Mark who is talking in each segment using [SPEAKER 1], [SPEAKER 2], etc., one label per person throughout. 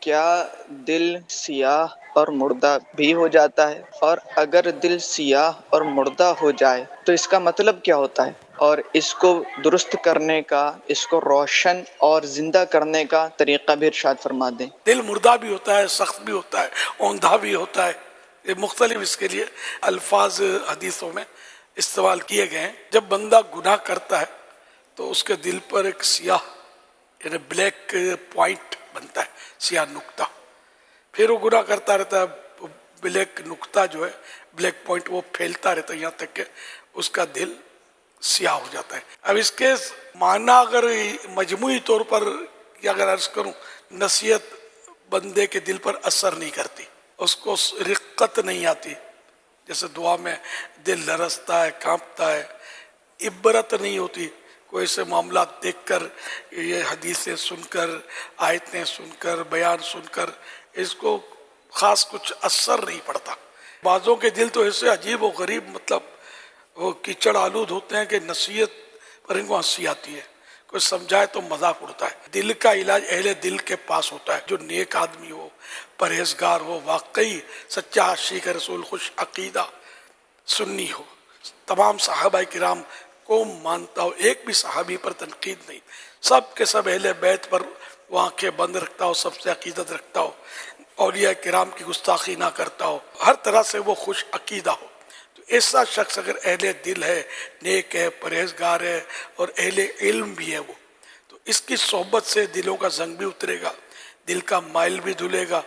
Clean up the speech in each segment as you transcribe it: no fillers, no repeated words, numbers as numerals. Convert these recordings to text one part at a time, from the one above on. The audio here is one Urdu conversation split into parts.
[SPEAKER 1] کیا دل سیاہ اور مردہ بھی ہو جاتا ہے؟ اور اگر دل سیاہ اور مردہ ہو جائے تو اس کا مطلب کیا ہوتا ہے؟ اور اس کو درست کرنے کا، اس کو روشن اور زندہ کرنے کا طریقہ بھی ارشاد فرما دیں۔
[SPEAKER 2] دل مردہ بھی ہوتا ہے، سخت بھی ہوتا ہے، اوندھا بھی ہوتا ہے۔ یہ مختلف اس کے لیے الفاظ حدیثوں میں استعمال کیے گئے ہیں۔ جب بندہ گناہ کرتا ہے تو اس کے دل پر ایک سیاہ یعنی بلیک پوائنٹ بنتا ہے، سیاہ نقطہ، پھر وہ گناہ کرتا رہتا ہے، بلیک نقطہ جو ہے، بلیک پوائنٹ وہ پھیلتا رہتا ہے یہاں تک کہ اس کا دل سیاہ ہو جاتا ہے۔ اب اس کے معنی اگر مجموعی طور پر یا اگر عرض کروں، نصیحت بندے کے دل پر اثر نہیں کرتی، اس کو رقت نہیں آتی، جیسے دعا میں دل لرزتا ہے، کانپتا ہے، عبرت نہیں ہوتی، کوئی سے معاملات دیکھ کر، یہ حدیثیں سن کر، آیتیں سن کر، بیان سن کر اس کو خاص کچھ اثر نہیں پڑتا۔ بعضوں کے دل تو ایسے عجیب و غریب مطلب وہ کیچڑ آلود ہوتے ہیں کہ نصیحت پر ان کو ہنسی آتی ہے، کوئی سمجھائے تو مذاق اڑتا ہے۔ دل کا علاج اہل دل کے پاس ہوتا ہے، جو نیک آدمی ہو، پرہیزگار ہو، واقعی سچا عاشق رسول، خوش عقیدہ سنی ہو، تمام صحابہ کرام کو مانتا ہو، ایک بھی صحابی پر تنقید نہیں، سب کے سب اہل بیت پر وہ آنکھیں بند رکھتا ہو، سب سے عقیدت رکھتا ہو، اولیاء کرام کی گستاخی نہ کرتا ہو، ہر طرح سے وہ خوش عقیدہ ہو، تو ایسا شخص اگر اہل دل ہے، نیک ہے، پرہیزگار ہے اور اہل علم بھی ہے وہ، تو اس کی صحبت سے دلوں کا زنگ بھی اترے گا، دل کا مائل بھی دھلے گا،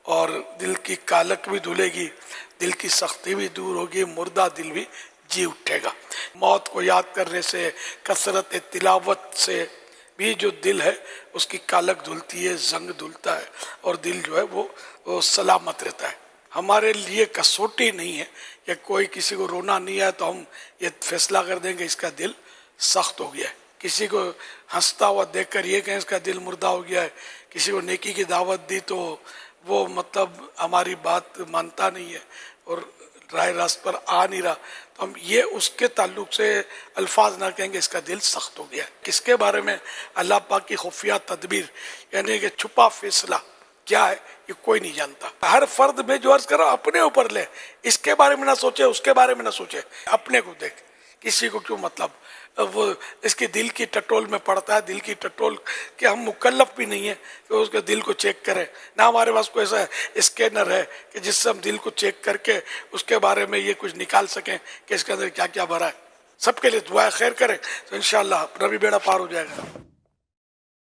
[SPEAKER 2] اور دل کی کالک بھی دھلے گی، دل کی سختی بھی دور ہوگی، مردہ دل بھی جی اٹھے گا۔ موت کو یاد کرنے سے، کثرت تلاوت سے بھی جو دل ہے اس کی کالک دھلتی ہے، زنگ دھلتا ہے، اور دل جو ہے وہ سلامت رہتا ہے۔ ہمارے لیے کسوٹی نہیں ہے کہ کوئی کسی کو رونا نہیں آیا تو ہم یہ فیصلہ کر دیں کہ اس کا دل سخت ہو گیا ہے، کسی کو ہنستا ہوا دیکھ کر یہ کہیں اس کا دل مردہ ہو گیا ہے، کسی کو نیکی کی دعوت دی تو وہ مطلب ہماری بات مانتا نہیں ہے اور راہ راست پر آ نہیں رہا، تو ہم یہ اس کے تعلق سے الفاظ نہ کہیں گے اس کا دل سخت ہو گیا ہے۔ کس کے بارے میں اللہ پاک کی خفیہ تدبیر یعنی کہ چھپا فیصلہ کیا ہے یہ کوئی نہیں جانتا۔ ہر فرد میں جو عرض کرو اپنے اوپر لے، اس کے بارے میں نہ سوچے، اس کے بارے میں نہ سوچے، اپنے کو دیکھ، کسی کو کیوں مطلب وہ اس کے دل کی ٹٹول میں پڑتا ہے، دل کی ٹٹول کہ ہم مکلف بھی نہیں ہیں کہ اس کے دل کو چیک کریں، نہ ہمارے پاس کوئی ایسا اسکینر ہے کہ جس سے ہم دل کو چیک کر کے اس کے بارے میں یہ کچھ نکال سکیں کہ اس کے اندر کیا کیا بھرا ہے۔ سب کے لیے دعا خیر کریں تو انشاءاللہ اپنا بھی بیڑا پار ہو جائے گا۔